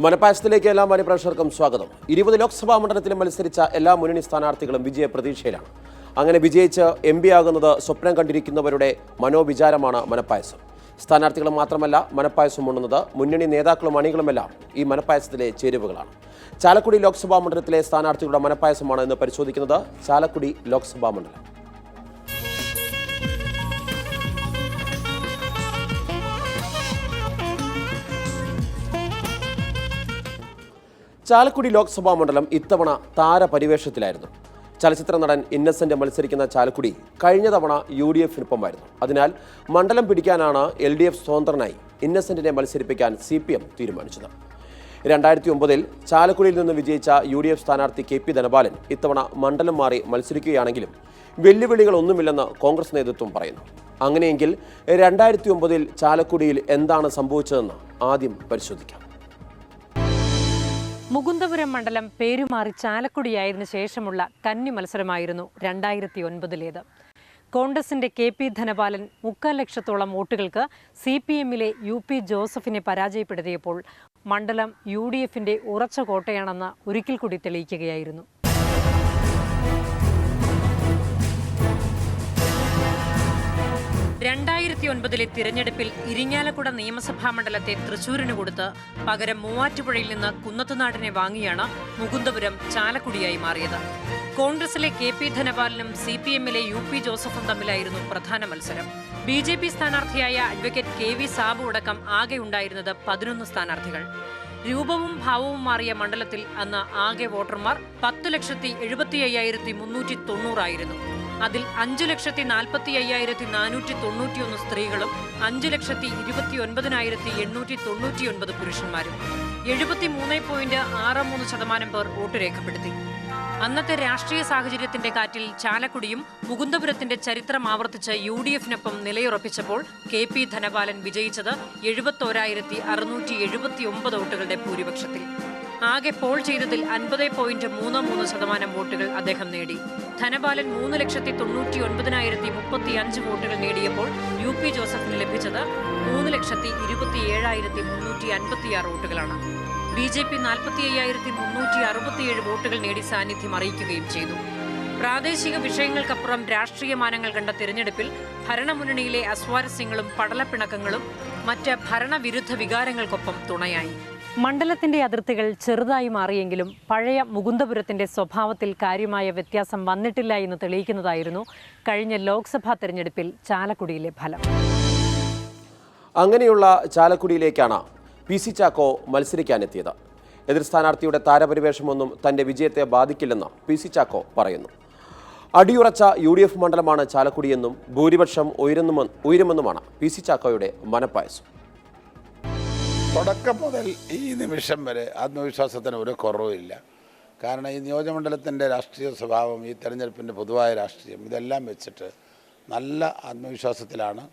മനപ്പായസത്തിലേക്ക് എല്ലാ മാന്യപ്രേക്ഷകർക്കും സ്വാഗതം. 20 ലോക്സഭാ മണ്ഡലത്തിലും മത്സരിച്ച എല്ലാ മുന്നണി സ്ഥാനാർത്ഥികളും വിജയ പ്രതീക്ഷയിലാണ്. അങ്ങനെ വിജയിച്ച് MP ആകുന്നത് സ്വപ്നം കണ്ടിരിക്കുന്നവരുടെ മനോവിചാരമാണ് മനപ്പായസം. സ്ഥാനാർത്ഥികൾ മാത്രമല്ല മനപ്പായസം ഉണ്ണുന്നത് മുന്നണി നേതാക്കളും അണികളുമെല്ലാം ഈ മനപ്പായസത്തിലെ ചേരുവകളാണ്. ചാലക്കുടി ലോക്സഭാ മണ്ഡലത്തിലെ സ്ഥാനാർത്ഥികളുടെ മനപ്പായസമാണ് ഇന്ന് പരിശോധിക്കുന്നത്. ചാലക്കുടി ലോക്സഭാ മണ്ഡലം. ചാലക്കുടി ലോക്സഭാ മണ്ഡലം ഇത്തവണ താരപരിവേഷത്തിലായിരുന്നു. ചലച്ചിത്ര നടൻ ഇന്നസെന്റ് മത്സരിക്കുന്ന ചാലക്കുടി കഴിഞ്ഞ തവണ UDF-നൊപ്പമായിരുന്നു. അതിനാൽ മണ്ഡലം പിടിക്കാനാണ് LDF സ്വതന്ത്രനായി ഇന്നസെന്റിനെ മത്സരിപ്പിക്കാൻ CPM തീരുമാനിച്ചത്. 2009-ൽ ചാലക്കുടിയിൽ നിന്ന് വിജയിച്ച UDF സ്ഥാനാർത്ഥി KP ധനപാലൻ ഇത്തവണ മണ്ഡലം മാറി മത്സരിക്കുകയാണെങ്കിലും വെല്ലുവിളികളൊന്നുമില്ലെന്ന് കോൺഗ്രസ് നേതൃത്വം പറയുന്നു. അങ്ങനെയെങ്കിൽ 2009-ൽ ചാലക്കുടിയിൽ എന്താണ് സംഭവിച്ചതെന്ന് ആദ്യം പരിശോധിക്കാം. മുകുന്ദപുരം മണ്ഡലം പേരുമാറി ചാലക്കുടിയായതിനു ശേഷമുള്ള കന്നി മത്സരമായിരുന്നു 2009-ലേത്. കോൺഗ്രസിന്റെ KP ധനപാലൻ 3.25 ലക്ഷത്തോളം വോട്ടുകൾക്ക് CPM-ലെ UP ജോസഫിനെ പരാജയപ്പെടുത്തിയപ്പോൾ മണ്ഡലം UDF-ന്റെ ഉറച്ച കോട്ടയാണെന്ന് ഒരിക്കൽ കൂടി തെളിയിക്കുകയായിരുന്നു. 2009-ലെ തിരഞ്ഞെടുപ്പിൽ ഇരിങ്ങാലക്കുട നിയമസഭാ മണ്ഡലത്തെ തൃശൂരിന് കൊടുത്ത് പകരം മൂവാറ്റുപുഴയിൽ നിന്ന് കുന്നത്തുനാടിനെ വാങ്ങിയാണ് മുകുന്ദപുരം ചാലക്കുടിയായി മാറിയത്. കോൺഗ്രസിലെ KP ധനപാലനും CPM-ലെ UP ജോസഫും തമ്മിലായിരുന്നു പ്രധാന മത്സരം. BJP സ്ഥാനാർത്ഥിയായ അഡ്വക്കേറ്റ് KV സാബു അടക്കം ആകെ ഉണ്ടായിരുന്നത് 11 സ്ഥാനാർത്ഥികൾ. രൂപവും ഭാവവും മാറിയ മണ്ഡലത്തിൽ അന്ന് ആകെ വോട്ടർമാർ 10,75,390 ആയിരുന്നു. അതിൽ 5,45,491 സ്ത്രീകളും 5,29,899 പുരുഷന്മാരും. 73.63% പേർ വോട്ട് രേഖപ്പെടുത്തി. അന്നത്തെ രാഷ്ട്രീയ സാഹചര്യത്തിന്റെ കാറ്റിൽ ചാലക്കുടിയും മുകുന്ദപുരത്തിന്റെ ചരിത്രം ആവർത്തിച്ച് UDF-നൊപ്പം നിലയുറപ്പിച്ചപ്പോൾ KP ധനപാലൻ വിജയിച്ചത് 71,679 വോട്ടുകളുടെ ഭൂരിപക്ഷത്തിൽ. ആകെ പോൾ ചെയ്തതിൽ 50.33% വോട്ടുകൾ അദ്ദേഹം നേടി. ധനപാലൻ 3,99,035 വോട്ടുകൾ നേടിയപ്പോൾ UP ജോസഫിന് ലഭിച്ചത് 3,27,356 വോട്ടുകളാണ്. BJP 45,367 വോട്ടുകൾ നേടി സാന്നിധ്യം അറിയിക്കുകയും ചെയ്തു. പ്രാദേശിക വിഷയങ്ങൾക്കപ്പുറം രാഷ്ട്രീയ മാനങ്ങൾ കണ്ട തിരഞ്ഞെടുപ്പിൽ ഭരണമുന്നണിയിലെ അസ്വാരസ്യങ്ങളും പടലപ്പിണക്കങ്ങളും മറ്റ് ഭരണവിരുദ്ധ വികാരങ്ങൾക്കൊപ്പം തുണയായി. മണ്ഡലത്തിന്റെ അതിർത്തികൾ ചെറുതായി മാറിയെങ്കിലും പഴയ മുകുന്ദപുരത്തിന്റെ സ്വഭാവത്തിൽ കാര്യമായ വ്യത്യാസം വന്നിട്ടില്ല എന്ന് തെളിയിക്കുന്നതായിരുന്നു കഴിഞ്ഞ ലോക്സഭാ തെരഞ്ഞെടുപ്പിൽ ചാലക്കുടിയിലെ ഫലം. അങ്ങനെയുള്ള ചാലക്കുടിയിലേക്കാണ് PC ചാക്കോ മത്സരിക്കാനെത്തിയത്. എതിർ സ്ഥാനാർത്ഥിയുടെ താരപരിവേഷമൊന്നും തന്റെ വിജയത്തെ ബാധിക്കില്ലെന്ന് PC ചാക്കോ പറയുന്നു. അടിയുറച്ച UDF മണ്ഡലമാണ് ചാലക്കുടിയെന്നും ഭൂരിപക്ഷം ഉയരുമെന്നുമാണ് PC ചാക്കോയുടെ മനപ്പായസം. തുടക്കം മുതൽ ഈ നിമിഷം വരെ ആത്മവിശ്വാസത്തിന് ഒരു കുറവുമില്ല. കാരണം ഈ നിയോജകമണ്ഡലത്തിൻ്റെ രാഷ്ട്രീയ സ്വഭാവം, ഈ തെരഞ്ഞെടുപ്പിൻ്റെ പൊതുവായ രാഷ്ട്രീയം, ഇതെല്ലാം വെച്ചിട്ട് നല്ല ആത്മവിശ്വാസത്തിലാണ്.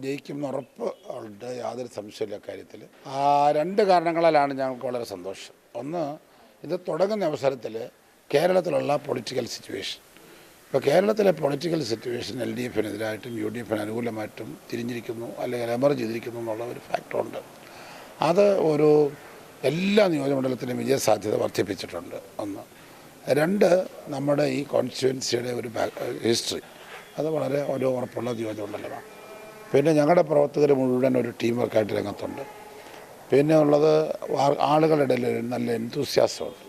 ജയിക്കുമെന്ന് ഉറപ്പ് ഉണ്ട്, യാതൊരു സംശയമില്ല കാര്യത്തിൽ. 2 കാരണങ്ങളാലാണ് ഞങ്ങൾക്ക് വളരെ സന്തോഷം. ഒന്ന്, ഇത് തുടങ്ങുന്ന അവസരത്തിൽ കേരളത്തിലുള്ള പൊളിറ്റിക്കൽ സിറ്റുവേഷൻ. ഇപ്പോൾ കേരളത്തിലെ പൊളിറ്റിക്കൽ സിറ്റുവേഷൻ LDF-നെതിരായിട്ടും UDF-ന് അനുകൂലമായിട്ടും തിരിഞ്ഞിരിക്കുന്നു, അല്ലെങ്കിൽ എമർജ് ചെയ്തിരിക്കുന്നു എന്നുള്ള ഒരു ഫാക്ടറുണ്ട്. അത് ഒരു എല്ലാ നിയോജകമണ്ഡലത്തിലും വിജയസാധ്യത വർദ്ധിപ്പിച്ചിട്ടുണ്ട്. 1. 2, നമ്മുടെ ഈ കോൺസ്റ്റിറ്റ്യുവൻസിയുടെ ഒരു ഹിസ്റ്ററി അത് വളരെ ഒരു ഉറപ്പുള്ള നിയോജകമണ്ഡലമാണ്. പിന്നെ ഞങ്ങളുടെ പ്രവർത്തകർ മുഴുവൻ ഒരു ടീം വർക്കായിട്ട് രംഗത്തുണ്ട്. പിന്നെ ഉള്ളത് ആളുകളുടെ ഇടയിൽ നല്ല എൻതൂസിയാസമുണ്ട്.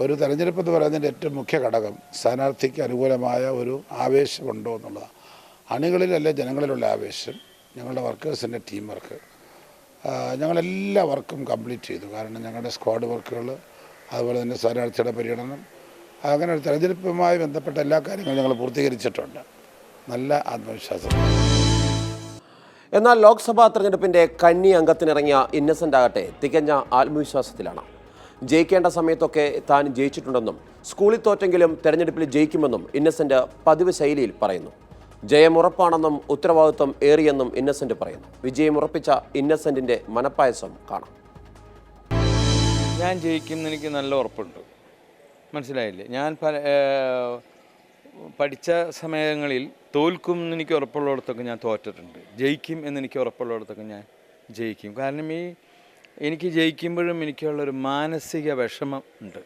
ഒരു തെരഞ്ഞെടുപ്പ് എന്ന് പറയുന്നതിൻ്റെ ഏറ്റവും മുഖ്യ ഘടകം സ്ഥാനാർത്ഥിക്ക് അനുകൂലമായ ഒരു ആവേശമുണ്ടോ എന്നുള്ളതാണ്. അണികളിലല്ല ജനങ്ങളിലുള്ള ആവേശം. ഞങ്ങളുടെ വർക്കേഴ്സിൻ്റെ ടീം വർക്ക് ഞങ്ങളെല്ലാ വർക്കും കംപ്ലീറ്റ് ചെയ്തു. കാരണം ഞങ്ങളുടെ സ്ക്വാഡ് വർക്കുകൾ, അതുപോലെ തന്നെ സ്ഥാനാർത്ഥിയുടെ പര്യടനം, അങ്ങനെ ഒരു തെരഞ്ഞെടുപ്പുമായി ബന്ധപ്പെട്ട എല്ലാ കാര്യങ്ങളും ഞങ്ങൾ പൂർത്തീകരിച്ചിട്ടുണ്ട്. നല്ല ആത്മവിശ്വാസം. എന്നാൽ ലോക്സഭാ തെരഞ്ഞെടുപ്പിന്റെ കന്നി അംഗത്തിനിറങ്ങിയ ഇന്നസെന്റ് ആകട്ടെ തികഞ്ഞ ആത്മവിശ്വാസത്തിലാണ്. ജയിക്കേണ്ട സമയത്തൊക്കെ താൻ ജയിച്ചിട്ടുണ്ടെന്നും സ്കൂളിൽ തോറ്റെങ്കിലും തെരഞ്ഞെടുപ്പിൽ ജയിക്കുമെന്നും ഇന്നസെന്റ് പതിവ് ശൈലിയിൽ പറയുന്നു. ജയമുറപ്പാണെന്നും ഉത്തരവാദിത്വം ഏറിയെന്നും ഇന്നസെന്റ് പറയുന്നു. വിജയമുറപ്പിച്ച ഇന്നസെന്റിന്റെ മനപ്പായസം കാണാം. ഞാൻ ജയിക്കുമെന്ന് എനിക്ക് നല്ല ഉറപ്പുണ്ട്. മനസ്സിലായില്ലേ? ഞാൻ പഠിച്ച സമയങ്ങളിൽ തോൽക്കും എന്നെനിക്ക് ഉറപ്പുള്ളിടത്തൊക്കെ ഞാൻ തോറ്റിട്ടുണ്ട്. ജയിക്കും എന്നെനിക്ക് ഉറപ്പുള്ളിടത്തൊക്കെ ഞാൻ ജയിക്കും. കാരണം ഈ എനിക്ക് ജയിക്കുമ്പോഴും എനിക്കുള്ളൊരു മാനസിക വിഷമം ഉണ്ട്.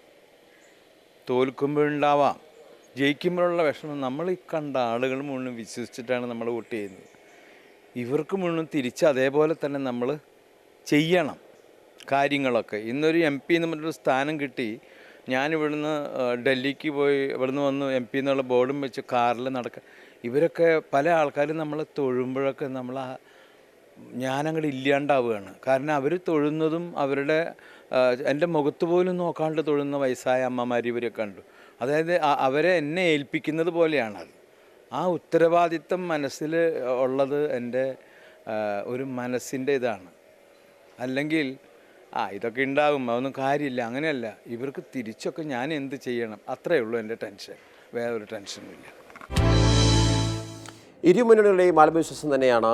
തോൽക്കുമ്പോഴുണ്ടാവാം, ജയിക്കുമ്പോഴുള്ള വിഷമം. നമ്മൾ ഈ കണ്ട ആളുകൾ മുഴുവൻ വിശ്വസിച്ചിട്ടാണ് നമ്മൾ വോട്ട് ചെയ്യുന്നത്. ഇവർക്ക് മുഴുവൻ തിരിച്ച് അതേപോലെ തന്നെ നമ്മൾ ചെയ്യണം കാര്യങ്ങളൊക്കെ. ഇന്നൊരു MP എന്ന് പറഞ്ഞൊരു സ്ഥാനം കിട്ടി, ഞാനിവിടുന്ന് ഡൽഹിക്ക് പോയി ഇവിടുന്ന് വന്ന് MP എന്നുള്ള ബോർഡും വെച്ച് കാറിൽ നടക്കുക. ഇവരൊക്കെ പല ആൾക്കാരും നമ്മൾ തൊഴുമ്പോഴൊക്കെ ഞാനങ്ങോട്ട് ഇല്ലാണ്ടാവുകയാണ്. കാരണം അവർ തൊഴുന്നതും അവരുടെ എൻ്റെ മുഖത്ത് പോലും നോക്കാണ്ട് തൊഴുന്ന വയസ്സായ അമ്മമാർ ഇവരൊക്കെ കണ്ടു. അതായത് അവരെ എന്നെ ഏൽപ്പിക്കുന്നത് പോലെയാണത്. ആ ഉത്തരവാദിത്തം മനസ്സിൽ ഉള്ളത് എൻ്റെ ഒരു മനസ്സിൻ്റെ ഇതാണ്. അല്ലെങ്കിൽ ഇതൊക്കെ ഉണ്ടാകും, അതൊന്നും കാര്യമില്ല, അങ്ങനെയല്ല. ഇവർക്ക് തിരിച്ചൊക്കെ ഞാൻ എന്ത് ചെയ്യണം, അത്രയേ ഉള്ളൂ എൻ്റെ ടെൻഷൻ. വേറൊരു ടെൻഷനുമില്ല. ഇരുമുന്നണികളുടെയും ആത്മവിശ്വാസം തന്നെയാണ്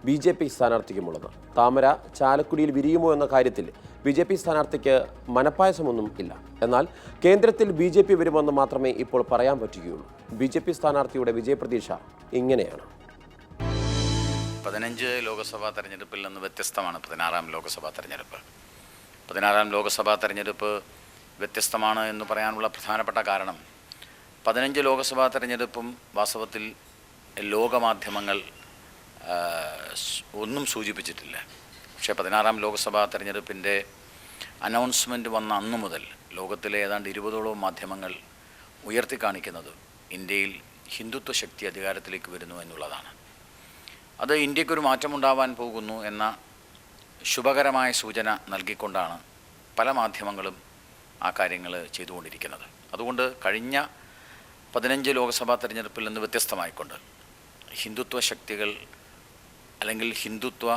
BJP സ്ഥാനാർത്ഥിക്കുമുള്ളത്. താമര ചാലക്കുടിയിൽ വിരിയുമോ എന്ന കാര്യത്തിൽ BJP സ്ഥാനാർത്ഥിക്ക് മനപ്പായസമൊന്നും ഇല്ല. എന്നാൽ കേന്ദ്രത്തിൽ BJP വരുമെന്ന് മാത്രമേ ഇപ്പോൾ പറയാൻ പറ്റുകയുള്ളൂ. BJP സ്ഥാനാർത്ഥിയുടെ വിജയപ്രതീക്ഷ ഇങ്ങനെയാണ്. 15 ലോക്സഭാ തെരഞ്ഞെടുപ്പിൽ നിന്ന് വ്യത്യസ്തമാണ് 16-ാം ലോക്സഭാ തെരഞ്ഞെടുപ്പ്. 16-ാം ലോക്സഭാ തെരഞ്ഞെടുപ്പ് വ്യത്യസ്തമാണ് എന്ന് പറയാനുള്ള പ്രധാനപ്പെട്ട കാരണം 15 ലോക്സഭാ തെരഞ്ഞെടുപ്പും വാസ്തവത്തിൽ ലോകമാധ്യമങ്ങൾ ഒന്നും സൂചിപ്പിച്ചിട്ടില്ല. പക്ഷേ 16-ാം ലോക്സഭാ തെരഞ്ഞെടുപ്പിൻ്റെ അനൗൺസ്മെൻറ്റ് വന്ന അന്നു മുതൽ ലോകത്തിലെ ഏതാണ്ട് 20ഓളം മാധ്യമങ്ങൾ ഉയർത്തിക്കാണിക്കുന്നത് ഇന്ത്യയിൽ ഹിന്ദുത്വ ശക്തി അധികാരത്തിലേക്ക് വരുന്നു എന്നുള്ളതാണ്. അത് ഇന്ത്യക്കൊരു മാറ്റമുണ്ടാവാൻ പോകുന്നു എന്ന ശുഭകരമായ സൂചന നൽകിക്കൊണ്ടാണ് പല മാധ്യമങ്ങളും ആ കാര്യങ്ങൾ ചെയ്തുകൊണ്ടിരിക്കുന്നത്. അതുകൊണ്ട് കഴിഞ്ഞ 15 ലോക്സഭാ തെരഞ്ഞെടുപ്പിൽ നിന്ന് വ്യത്യസ്തമായിക്കൊണ്ട് ഹിന്ദുത്വ ശക്തികൾ അല്ലെങ്കിൽ ഹിന്ദുത്വ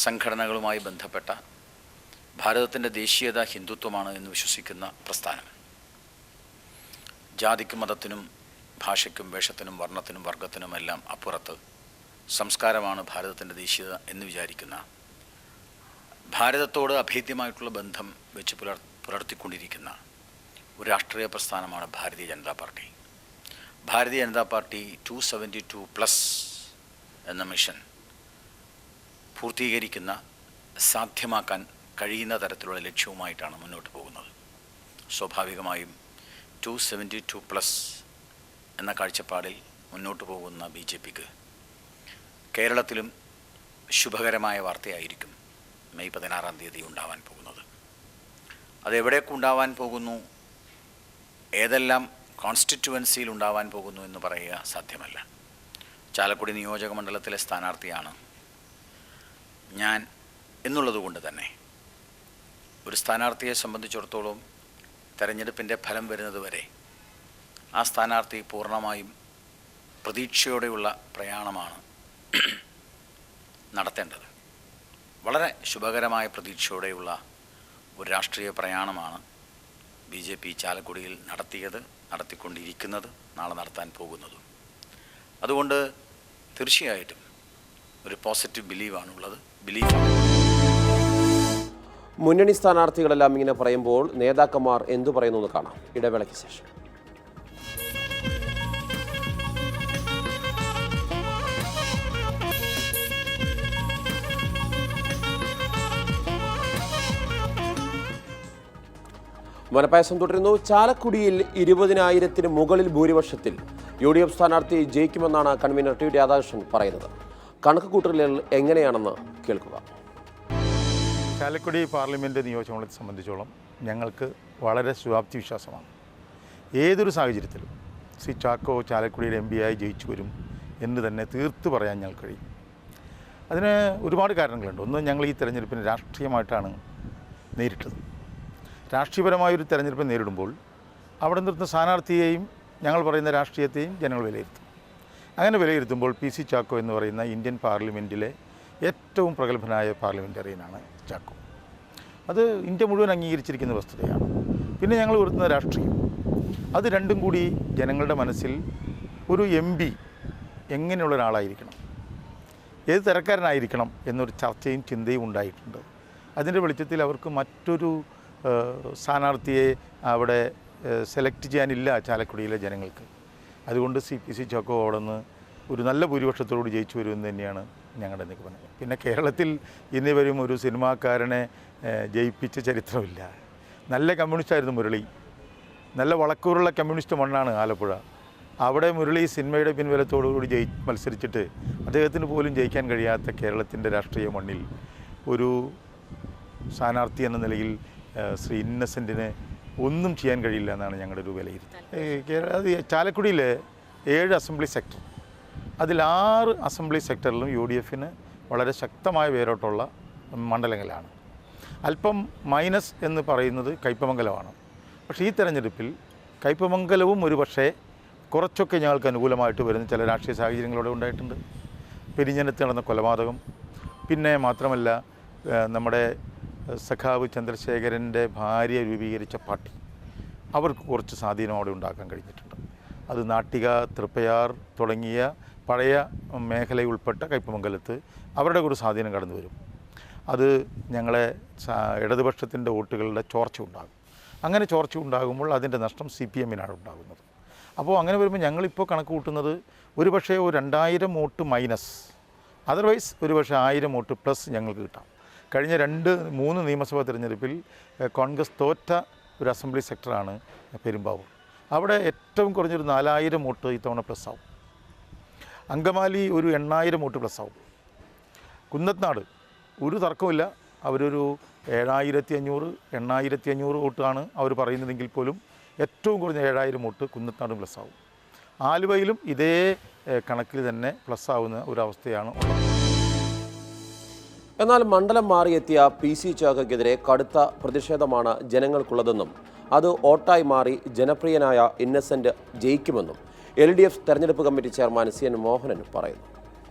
സംഘടനകളുമായി ബന്ധപ്പെട്ട ഭാരതത്തിൻ്റെ ദേശീയത ഹിന്ദുത്വമാണ് എന്ന് വിശ്വസിക്കുന്ന പ്രസ്ഥാനം, ജാതിക്കും മതത്തിനും ഭാഷയ്ക്കും വേഷത്തിനും വർണ്ണത്തിനും വർഗത്തിനുമെല്ലാം അപ്പുറത്ത് സംസ്കാരമാണ് ഭാരതത്തിൻ്റെ ദേശീയത എന്ന് വിചാരിക്കുന്ന, ഭാരതത്തോട് അഭേദ്യമായിട്ടുള്ള ബന്ധം വെച്ച് പുലർത്തിക്കൊണ്ടിരിക്കുന്ന ഒരു രാഷ്ട്രീയ പ്രസ്ഥാനമാണ് ഭാരതീയ ജനതാ പാർട്ടി. ഭാരതീയ ജനതാ പാർട്ടി 272+ എന്ന മിഷൻ പൂർത്തീകരിക്കുന്ന, സാധ്യമാക്കാൻ കഴിയുന്ന തരത്തിലുള്ള ലക്ഷ്യവുമായിട്ടാണ് മുന്നോട്ട് പോകുന്നത്. സ്വാഭാവികമായും 272+ എന്ന കാഴ്ചപ്പാടിൽ മുന്നോട്ട് പോകുന്ന BJPക്ക് കേരളത്തിലും ശുഭകരമായ വാർത്തയായിരിക്കും മെയ് 16-ാം തീയതി ഉണ്ടാവാൻ പോകുന്നത്. അതെവിടെയൊക്കെ ഉണ്ടാവാൻ പോകുന്നു, ഏതെല്ലാം കോൺസ്റ്റിറ്റ്യുവൻസിയിൽ ഉണ്ടാവാൻ പോകുന്നു എന്ന് പറയുക സാധ്യമല്ല. ചാലക്കുടി നിയോജക മണ്ഡലത്തിലെ സ്ഥാനാർത്ഥിയാണ് ഞാൻ എന്നുള്ളതുകൊണ്ട് തന്നെ ഒരു സ്ഥാനാർത്ഥിയെ സംബന്ധിച്ചിടത്തോളം തെരഞ്ഞെടുപ്പിൻ്റെ ഫലം വരുന്നതുവരെ ആ സ്ഥാനാർത്ഥി പൂർണ്ണമായും പ്രതീക്ഷയോടെയുള്ള പ്രയാണമാണ് നടത്തേണ്ടത്. വളരെ ശുഭകരമായ പ്രതീക്ഷയോടെയുള്ള ഒരു രാഷ്ട്രീയ പ്രയാണമാണ് BJP ചാലക്കുടിയിൽ നടത്തിക്കൊണ്ടിരിക്കുന്നത്, നാളെ നടത്താൻ പോകുന്നതും. അതുകൊണ്ട് തീർച്ചയായിട്ടും ഒരു പോസിറ്റീവ് ബിലീവാണുള്ളത്. മുന്നണി സ്ഥാനാർത്ഥികളെല്ലാം ഇങ്ങനെ പറയുമ്പോൾ നേതാക്കന്മാർ എന്തു പറയുന്നു എന്ന് കാണാം ഇടവേളയ്ക്ക് ശേഷം. മനപ്പായസം തുടരുന്നു. ചാലക്കുടിയിൽ 20,000-ന് മുകളിൽ ഭൂരിപക്ഷത്തിൽ UDF സ്ഥാനാർത്ഥി ജയിക്കുമെന്നാണ് കൺവീനർ T. രാധാകൃഷ്ണൻ പറയുന്നത്. കണക്ക് കൂട്ടലുകൾ എങ്ങനെയാണെന്ന് കേൾക്കുക. ചാലക്കുടി പാർലമെൻറ്റ് നിയോജകമണ്ഡലത്തെ സംബന്ധിച്ചോളം ഞങ്ങൾക്ക് വളരെ ശുഭാപ്തി വിശ്വാസമാണ്. ഏതൊരു സാഹചര്യത്തിലും ശ്രീ ചാക്കോ ചാലക്കുടിയുടെ MP ആയി ജയിച്ചു വരും എന്ന് തന്നെ തീർത്ത് പറയാൻ ഞങ്ങൾക്ക് കഴിയും. അതിന് ഒരുപാട് കാരണങ്ങളുണ്ട്. ഒന്ന്, ഞങ്ങൾ ഈ തെരഞ്ഞെടുപ്പിനെ രാഷ്ട്രീയമായിട്ടാണ് നേരിട്ടത്. രാഷ്ട്രീയപരമായൊരു തെരഞ്ഞെടുപ്പ് നേരിടുമ്പോൾ അവിടെ നിർത്തുന്ന സ്ഥാനാർത്ഥിയെയും ഞങ്ങൾ പറയുന്ന രാഷ്ട്രീയത്തെയും ജനങ്ങൾ വിലയിരുത്തും. അങ്ങനെ വിലയിരുത്തുമ്പോൾ PC ചാക്കോ എന്ന് പറയുന്ന ഇന്ത്യൻ പാർലമെൻറ്റിലെ ഏറ്റവും പ്രഗത്ഭനായ പാർലമെൻറ്ററിയനാണ് ചാക്കോ. അത് ഇന്ത്യ മുഴുവൻ അംഗീകരിച്ചിരിക്കുന്ന വസ്തുതയാണ്. പിന്നെ ഞങ്ങൾ ഉയർത്തുന്ന രാഷ്ട്രീയം, അത് രണ്ടും കൂടി ജനങ്ങളുടെ മനസ്സിൽ ഒരു MP എങ്ങനെയുള്ള ഒരാളായിരിക്കണം, ഏത് തരക്കാരനായിരിക്കണം എന്നൊരു ചർച്ചയും ചിന്തയും ഉണ്ടായിട്ടുണ്ട്. അതിൻ്റെ വെളിച്ചത്തിൽ അവർക്ക് മറ്റൊരു സ്ഥാനാർത്ഥിയെ അവിടെ സെലക്ട് ചെയ്യാനില്ല ചാലക്കുടിയിലെ ജനങ്ങൾക്ക്. അതുകൊണ്ട് PC ചാക്കോ അവിടെ നിന്ന് ഒരു നല്ല ഭൂരിപക്ഷത്തോട് ജയിച്ചു വരുമെന്ന് തന്നെയാണ് ഞങ്ങളുടെ നിഗമനം. പിന്നെ കേരളത്തിൽ ഇന്നിവരും ഒരു സിനിമാക്കാരനെ ജയിപ്പിച്ച ചരിത്രമില്ല. നല്ല കമ്മ്യൂണിസ്റ്റായിരുന്നു മുരളി. നല്ല വളക്കൂറുള്ള കമ്മ്യൂണിസ്റ്റ് മണ്ണാണ് ആലപ്പുഴ. അവിടെ മുരളി സിനിമയുടെ പിൻബലത്തോടുകൂടി മത്സരിച്ചിട്ട് അദ്ദേഹത്തിന് പോലും ജയിക്കാൻ കഴിയാത്ത കേരളത്തിൻ്റെ രാഷ്ട്രീയ മണ്ണിൽ ഒരു സ്ഥാനാർത്ഥി എന്ന നിലയിൽ ശ്രീ ഇന്നസെൻറ്റിന് ഒന്നും ചെയ്യാൻ കഴിയില്ല എന്നാണ് ഞങ്ങളുടെ ഒരു വിലയിരുത്തൽ. ചാലക്കുടിയിലെ 7 അസംബ്ലി സെക്ടർ, അതിൽ 6 അസംബ്ലി സെക്ടറിലും UDFന് വളരെ ശക്തമായ വേരോട്ടമുള്ള മണ്ഡലങ്ങളാണ്. അല്പം മൈനസ് എന്ന് പറയുന്നത് കയ്പമംഗലമാണ്. പക്ഷേ ഈ തെരഞ്ഞെടുപ്പിൽ കയ്പമംഗലവും ഒരു പക്ഷേ കുറച്ചൊക്കെ ഞങ്ങൾക്ക് അനുകൂലമായിട്ട് വരുന്ന ചില രാഷ്ട്രീയ സാഹചര്യങ്ങളോടെ ഉണ്ടായിട്ടുണ്ട്. പെരിഞ്ഞനത്ത് നടന്ന കൊലപാതകം, പിന്നെ മാത്രമല്ല നമ്മുടെ സഖാവ് ചന്ദ്രശേഖരൻ്റെ ഭാര്യ രൂപീകരിച്ച പാർട്ടി, അവർക്ക് കുറച്ച് സ്വാധീനം അവിടെ ഉണ്ടാക്കാൻ കഴിഞ്ഞിട്ടുണ്ട്. അത് നാട്ടിക, തൃപ്പയാർ തുടങ്ങിയ പഴയ മേഖലയിൽ ഉൾപ്പെട്ട കയ്പമംഗലത്ത് അവരുടെ ഒരു സ്വാധീനം കടന്നു വരും. അത് ഞങ്ങളെ ഇടതുപക്ഷത്തിൻ്റെ വോട്ടുകളുടെ ചോർച്ച ഉണ്ടാകും. അങ്ങനെ ചോർച്ച ഉണ്ടാകുമ്പോൾ അതിൻ്റെ നഷ്ടം CPMനാണ് ഉണ്ടാകുന്നത്. അപ്പോൾ അങ്ങനെ വരുമ്പോൾ ഞങ്ങളിപ്പോൾ കണക്ക് കൂട്ടുന്നത് ഒരു പക്ഷേ 2000 വോട്ട് മൈനസ്, അതർവൈസ് ഒരു പക്ഷേ 1000 വോട്ട് പ്ലസ് ഞങ്ങൾക്ക് കിട്ടാം. കഴിഞ്ഞ 2-3 നിയമസഭാ തിരഞ്ഞെടുപ്പിൽ കോൺഗ്രസ് തോറ്റ ഒരു അസംബ്ലി സെക്ടറാണ് പെരുമ്പാവൂർ. അവിടെ ഏറ്റവും കുറഞ്ഞൊരു 4000 വോട്ട് ഇത്തവണ പ്ലസ് ആവും. അങ്കമാലി ഒരു 8000 വോട്ട് പ്ലസ് ആവും. കുന്നത്നാട് ഒരു തർക്കമില്ല, അവരൊരു 7500-8500 വോട്ടാണ് അവർ പറയുന്നതെങ്കിൽ പോലും ഏറ്റവും കുറഞ്ഞ 7000 വോട്ട് കുന്നത്നാട് പ്ലസ് ആവും. ആലുവയിലും ഇതേ കണക്കിൽ തന്നെ പ്ലസ് ആവുന്ന ഒരവസ്ഥയാണ് ഉള്ളത്. എന്നാൽ മണ്ഡലം മാറിയെത്തിയ PC ചാക്കോയ്ക്കെതിരെ കടുത്ത പ്രതിഷേധമാണ് ജനങ്ങൾക്കുള്ളതെന്നും അത് വോട്ടായി മാറി ജനപ്രിയനായ ഇന്നസെന്റ് ജയിക്കുമെന്നും LDF തെരഞ്ഞെടുപ്പ് കമ്മിറ്റി ചെയർമാൻ CN മോഹനൻ പറയുന്നു.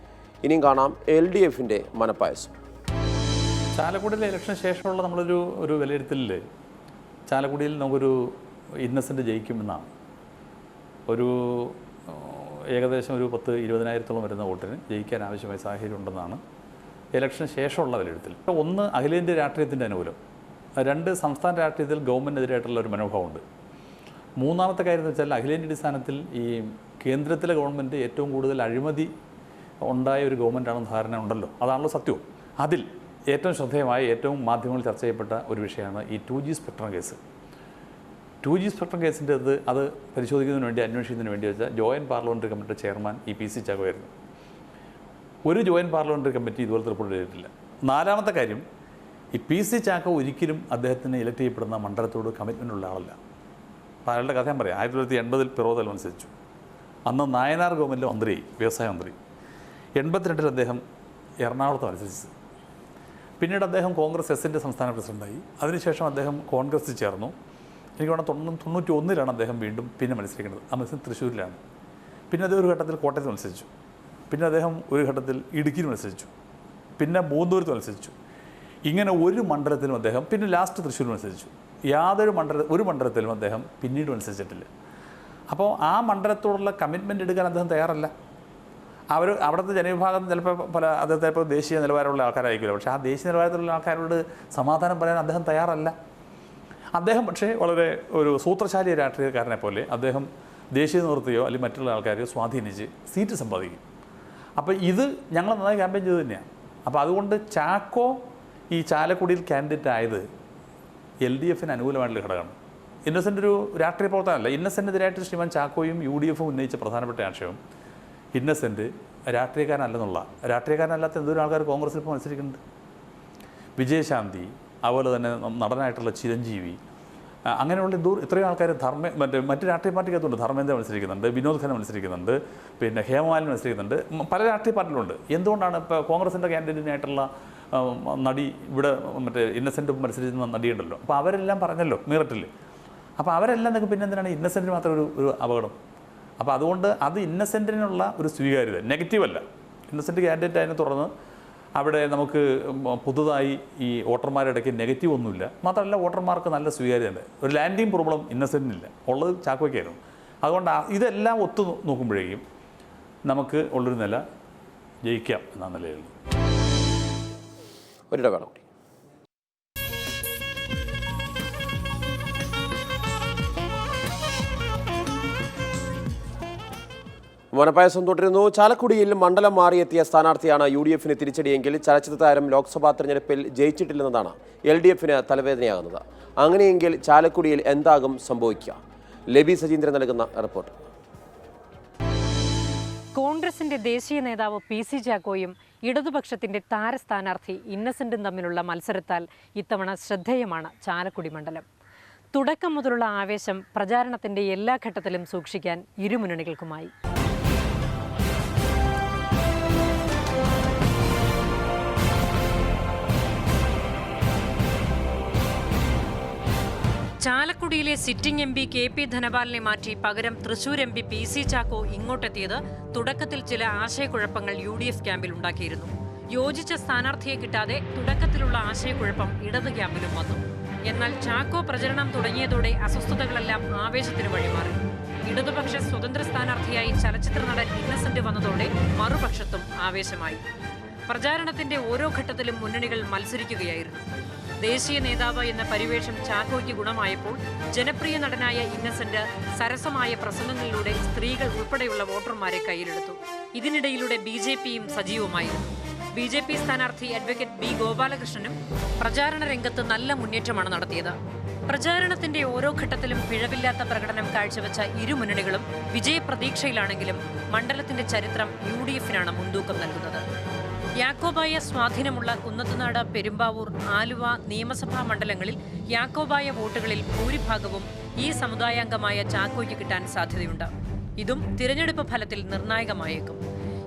ഇനിയും കാണാം LDFന്റെ മനപ്പായസം. ചാലക്കുടിയിലെ ഇലക്ഷന് ശേഷമുള്ള നമ്മളൊരു വിലയിരുത്തലിൽ ചാലക്കുടിയിൽ നമുക്കൊരു ഇന്നസെന്റ് ജയിക്കുമെന്നാണ്. ഏകദേശം ഒരു 10-20,000 വരുന്ന വോട്ടിന് ജയിക്കാൻ ആവശ്യമായ സാഹചര്യം ഉണ്ടെന്നാണ് ഇലക്ഷന് ശേഷമുള്ള വിലയിരുത്തൽ. ഒന്ന്, അഖിലേന്ത്യാ രാഷ്ട്രീയത്തിൻ്റെ അനുകൂലം. 2, സംസ്ഥാന രാഷ്ട്രീയത്തിൽ ഗവൺമെൻറ്റിനെതിരായിട്ടുള്ള ഒരു മനോഭാവമുണ്ട്. മൂന്നാമത്തെ കാര്യം എന്ന് വെച്ചാൽ അഖിലേന്ത്യാ അടിസ്ഥാനത്തിൽ ഈ കേന്ദ്രത്തിലെ ഗവൺമെൻറ് ഏറ്റവും കൂടുതൽ അഴിമതി ഉണ്ടായ ഒരു ഗവൺമെൻറ്റാണെന്ന് ധാരണ ഉണ്ടല്ലോ, അതാണല്ലോ സത്യവും. അതിൽ ഏറ്റവും ശ്രദ്ധേയമായ, ഏറ്റവും മാധ്യമങ്ങളിൽ ചർച്ച ചെയ്യപ്പെട്ട ഒരു വിഷയമാണ് ഈ 2G spectrum case. 2G spectrum കേസിൻ്റെ അത് പരിശോധിക്കുന്നതിന് വേണ്ടി, അന്വേഷിക്കുന്നതിന് വേണ്ടി വെച്ചാൽ ജോയിൻറ്റ് പാർലമെൻ്ററി കമ്മിറ്റി ചെയർമാൻ ഈ PC ചാക്കോയായിരുന്നു. ഒരു ജോയിൻറ്റ് പാർലമെൻ്ററി കമ്മിറ്റി ഇതുപോലത്തെ റിപ്പോർട്ട് ചെയ്തിട്ടില്ല. നാലാമത്തെ കാര്യം, ഈ PC ചാക്കോ ഒരിക്കലും അദ്ദേഹത്തിന് ഇലക്ട് ചെയ്യപ്പെടുന്ന മണ്ഡലത്തോട് കമ്മിറ്റ്മെൻ്റ് ഉള്ള ആളല്ല. അപ്പോൾ അയാളുടെ കഥ ഞാൻ പറയാം. 1980 പിറവതൽ മത്സരിച്ചു. അന്ന് നായനാർ ഗവൺമെൻറ്റിലെ മന്ത്രി, വ്യവസായ മന്ത്രി. 82 അദ്ദേഹം എറണാകുളത്ത് മത്സരിച്ചത്. പിന്നീട് അദ്ദേഹം കോൺഗ്രസ് എസിൻ്റെ സംസ്ഥാന പ്രസിഡൻ്റായി. അതിനുശേഷം അദ്ദേഹം കോൺഗ്രസ് ചേർന്നു. എനിക്ക് വേണം 91 അദ്ദേഹം വീണ്ടും പിന്നെ മത്സരിക്കുന്നത്. ആ മത്സരം തൃശ്ശൂരിലാണ്. പിന്നെ അദ്ദേഹം ഒരു ഘട്ടത്തിൽ കോട്ടയത്ത് മത്സരിച്ചു. പിന്നെ അദ്ദേഹം ഒരു ഘട്ടത്തിൽ ഇടുക്കിയിൽ മത്സരിച്ചു. പിന്നെ മൂന്നൂരത്ത് മത്സരിച്ചു. ഇങ്ങനെ ഒരു മണ്ഡലത്തിലും അദ്ദേഹം, പിന്നെ ലാസ്റ്റ് തൃശ്ശൂർ മത്സരിച്ചു. ഒരു മണ്ഡലത്തിലും അദ്ദേഹം പിന്നീട് മത്സരിച്ചിട്ടില്ല. അപ്പോൾ ആ മണ്ഡലത്തോടുള്ള കമ്മിറ്റ്മെൻറ്റ് എടുക്കാൻ അദ്ദേഹം തയ്യാറല്ല. അവിടുത്തെ ജനവിഭാഗം ചിലപ്പോൾ അദ്ദേഹത്തെ ഇപ്പോൾ ദേശീയ നിലവാരമുള്ള ആൾക്കാരായിരിക്കില്ല. പക്ഷേ ആ ദേശീയ നിലവാരത്തിലുള്ള ആൾക്കാരോട് സമാധാനം പറയാൻ അദ്ദേഹം തയ്യാറല്ല. അദ്ദേഹം പക്ഷേ വളരെ ഒരു സൂത്രശാലി രാഷ്ട്രീയക്കാരനെ പോലെ അദ്ദേഹം ദേശീയ നേതൃത്വയോ അല്ലെങ്കിൽ മറ്റുള്ള ആൾക്കാരെയോ സ്വാധീനിച്ച് സീറ്റ് സമ്പാദിക്കും. അപ്പോൾ ഇത് ഞങ്ങൾ നന്നായി ക്യാമ്പയിൻ ചെയ്ത് തന്നെയാണ്. അപ്പോൾ അതുകൊണ്ട് ചാക്കോ ഈ ചാലക്കുടിയിൽ കാൻഡിഡേറ്റ് ആയത് LDFന് അനുകൂലമായിട്ടുള്ള ഘടകമാണ്. ഇന്നസെൻ്റ് ഒരു രാഷ്ട്രീയ പ്രവർത്തനമല്ല. ഇന്നസെൻറ്റിനെതിരായിട്ട് ശ്രീമാൻ ചാക്കോയും UDF ഉന്നയിച്ച പ്രധാനപ്പെട്ട ആശയം ഇന്നസെൻറ്റ് രാഷ്ട്രീയക്കാരനല്ലാത്ത എന്തൊരു ആൾക്കാർ കോൺഗ്രസിൽ ഇപ്പോൾ മത്സരിക്കുന്നുണ്ട്. വിജയശാന്തി, അതുപോലെ തന്നെ നടനായിട്ടുള്ള ചിരഞ്ജീവി, അങ്ങനെയുള്ള ഇത്രയും ആൾക്കാർ മറ്റ് രാഷ്ട്രീയ പാർട്ടിക്കകത്തുണ്ട്. ധർമ്മേന്ദ്ര മത്സരിക്കുന്നുണ്ട്, വിനോദ് ഖന്ന മത്സരിക്കുന്നുണ്ട്, പിന്നെ ഹേമമാലിനി മത്സരിക്കുന്നുണ്ട്, പല രാഷ്ട്രീയ പാർട്ടികളുണ്ട്. എന്തുകൊണ്ടാണ് ഇപ്പോൾ കോൺഗ്രസിൻ്റെ കാൻഡിഡേറ്റിനായിട്ടുള്ള നടി ഇവിടെ ഇന്നസെൻ്റ് മത്സരിക്കുന്ന നടിയുണ്ടല്ലോ, അപ്പോൾ അവരെല്ലാം പറഞ്ഞല്ലോ മീററ്റിൽ. അപ്പോൾ അവരെല്ലാം നിങ്ങൾക്ക് പിന്നെ എന്തിനാണ് ഇന്നസെൻറ്റിന് മാത്രം ഒരു അപകടം? അപ്പോൾ അതുകൊണ്ട് അത് ഇന്നസെൻറ്റിനുള്ള ഒരു സ്വീകാര്യത, നെഗറ്റീവല്ല. ഇന്നസെൻറ്റ് കാൻഡിഡേറ്റ് അതിനെ തുടർന്ന് അവിടെ നമുക്ക് പുതുതായി ഈ വോട്ടർമാരുടെ ഇടയ്ക്ക് നെഗറ്റീവ് ഒന്നുമില്ല. മാത്രമല്ല വോട്ടർമാർക്ക് നല്ല സ്വീകാര്യതയുണ്ട്. ഒരു ലാൻഡിങ് പ്രോബ്ലം ഇന്നസെൻറ്റിനില്ല, ഉള്ളത് ചാക്കോയ്ക്കായിരുന്നു. അതുകൊണ്ട് ഇതെല്ലാം ഒത്തു നോക്കുമ്പോഴേക്കും നമുക്ക് ഉള്ളൊരു നില ജയിക്കാം എന്ന നിലയിൽ. ഒരിടവേള. മനപ്പായസം തുടരുന്നു. ചാലക്കുടിയിൽ മണ്ഡലം മാറിയെത്തിയ സ്ഥാനാർത്ഥിയാണ് UDF തിരിച്ചടിയെങ്കിൽ ചലച്ചിത്ര താരം ലോക്സഭാ തെരഞ്ഞെടുപ്പിൽ ജയിച്ചിട്ടില്ലെന്നതാണ് LDF തലവേദനയാകുന്നത്. അങ്ങനെയെങ്കിൽ ചാലക്കുടിയിൽ എന്താകും സംഭവിക്കുക? ലബി സജീന്ദ്രൻ നൽകുന്ന റിപ്പോർട്ട്. കോൺഗ്രസിന്റെ ദേശീയ നേതാവ് PC ചാക്കോയും ഇടതുപക്ഷത്തിന്റെ താരസ്ഥാനാർത്ഥി ഇന്നസെന്റും തമ്മിലുള്ള മത്സരത്താൽ ഇത്തവണ ശ്രദ്ധേയമാണ് ചാലക്കുടി മണ്ഡലം. തുടക്കം മുതലുള്ള ആവേശം പ്രചാരണത്തിന്റെ എല്ലാ ഘട്ടത്തിലും സൂക്ഷിക്കാൻ ഇരുമുന്നണികൾക്കുമായി. ചാലക്കുടിയിലെ സിറ്റിംഗ് MP KP ധനപാലിനെ മാറ്റി പകരം തൃശൂർ MP PC ചാക്കോ ഇങ്ങോട്ടെത്തിയത് തുടക്കത്തിൽ ചില ആശയക്കുഴപ്പങ്ങൾ UDF ക്യാമ്പിൽ ഉണ്ടാക്കിയിരുന്നു. യോജിച്ച സ്ഥാനാർത്ഥിയെ കിട്ടാതെ തുടക്കത്തിലുള്ള ആശയക്കുഴപ്പം ഇടത് ക്യാമ്പിലും വന്നു. എന്നാൽ ചാക്കോ പ്രചരണം തുടങ്ങിയതോടെ അസ്വസ്ഥതകളെല്ലാം ആവേശത്തിന് വഴിമാറി. ഇടതുപക്ഷ സ്വതന്ത്ര സ്ഥാനാർത്ഥിയായി ചലച്ചിത്ര നടൻ ഇന്നസെന്റ് വന്നതോടെ മറുപക്ഷത്തും ആവേശമായി. പ്രചാരണത്തിന്റെ ഓരോ ഘട്ടത്തിലും മുന്നണികൾ മത്സരിക്കുകയായിരുന്നു. ദേശീയ നേതാവ് എന്ന പരിവേഷം ചാക്കോയ്ക്ക് ഗുണമായപ്പോൾ ജനപ്രിയ നടനായ ഇന്നസെന്റ് സരസമായ പ്രസംഗങ്ങളിലൂടെ സ്ത്രീകൾ ഉൾപ്പെടെയുള്ള വോട്ടർമാരെ കയ്യിലെടുത്തു. ഇതിനിടയിലൂടെ BJPയും സജീവമായിരുന്നു. BJP സ്ഥാനാർത്ഥി അഡ്വക്കേറ്റ് B ഗോപാലകൃഷ്ണനും പ്രചാരണ രംഗത്ത് നല്ല മുന്നേറ്റമാണ് നടത്തിയത്. പ്രചാരണത്തിന്റെ ഓരോ ഘട്ടത്തിലും പിഴവില്ലാത്ത പ്രകടനം കാഴ്ചവെച്ച ഇരുമുന്നണികളും വിജയപ്രതീക്ഷയിലാണെങ്കിലും മണ്ഡലത്തിന്റെ ചരിത്രം UDFനാണ് മുൻതൂക്കം നൽകുന്നത്. യാക്കോബായ സ്വാധീനമുള്ള കുന്നത്തുനാട്, പെരുമ്പാവൂർ, ആലുവ നിയമസഭാ മണ്ഡലങ്ങളിൽ യാക്കോബായ വോട്ടുകളിൽ ഭൂരിഭാഗവും ഈ സമുദായാംഗമായ ചാക്കോയ്ക്ക് കിട്ടാൻ സാധ്യതയുണ്ട്. ഇതും തിരഞ്ഞെടുപ്പ് ഫലത്തിൽ നിർണായകമായേക്കും.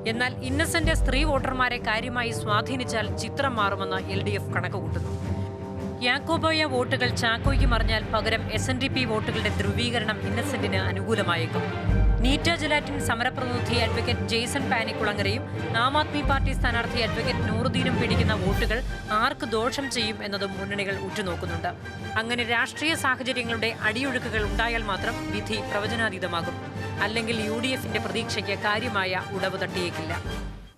എന്നാൽ ഇന്നസെന്റ് സ്ത്രീ വോട്ടർമാരെ കാര്യമായി സ്വാധീനിച്ചാൽ ചിത്രം മാറുമെന്ന് LDF കണക്കുകൂട്ടുന്നു. യാക്കോബായ വോട്ടുകൾ ചാക്കോയ്ക്ക് മറിഞ്ഞാൽ പകരം SNDP വോട്ടുകളുടെ ധ്രുവീകരണം ഇന്നസെന്റിന് അനുകൂലമായേക്കും. നീറ്റ gelatin സമരപ്രതിനിധി advocate Jason പാനിക്കുളങ്ങരയും Aam Aadmi party സ്ഥാനാർത്ഥി അഡ്വക്കേറ്റ് നൂറുദ്ദീനും പിടിക്കുന്ന വോട്ടുകൾ ആർക്ക് ദോഷം ചെയ്യും എന്നതും മുന്നണികൾ ഉറ്റുനോക്കുന്നുണ്ട്. അങ്ങനെ രാഷ്ട്രീയ സാഹചര്യങ്ങളുടെ അടിയൊഴുക്കുകൾ ഉണ്ടായാൽ മാത്രം വിധി പ്രവചനാതീതമാകും. അല്ലെങ്കിൽ UDFന്റെ പ്രതീക്ഷയ്ക്ക് കാര്യമായ ഉടവ് തട്ടിയേക്കില്ല.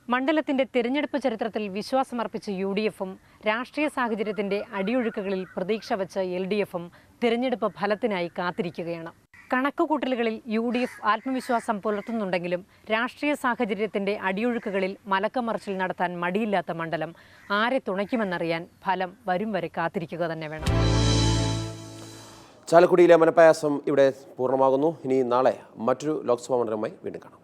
മണ്ഡലത്തിന്റെ തിരഞ്ഞെടുപ്പ് ചരിത്രത്തിൽ വിശ്വാസമർപ്പിച്ച UDFും രാഷ്ട്രീയ സാഹചര്യത്തിന്റെ അടിയൊഴുക്കുകളിൽ പ്രതീക്ഷ വച്ച LDFും തിരഞ്ഞെടുപ്പ് ഫലത്തിനായി കാത്തിരിക്കുകയാണ്. കണക്കുകൂട്ടലുകളിൽ UDF ആത്മവിശ്വാസം പുലർത്തുന്നുണ്ടെങ്കിലും രാഷ്ട്രീയ സാഹചര്യത്തിന്റെ അടിയൊഴുക്കുകളിൽ മലക്കമറിച്ചിൽ നടത്താൻ മടിയില്ലാത്ത മണ്ഡലം ആരെ തുണയ്ക്കുമെന്നറിയാൻ ഫലം വരും വരെ കാത്തിരിക്കുക തന്നെ വേണം. ചാലക്കുടിയിലെ മനപ്പായസം ഇവിടെ പൂർണ്ണമാകുന്നു. ഇനി നാളെ മറ്റൊരു ലോക്സഭാ മണ്ഡലമായി വീണ്ടും കാണാം.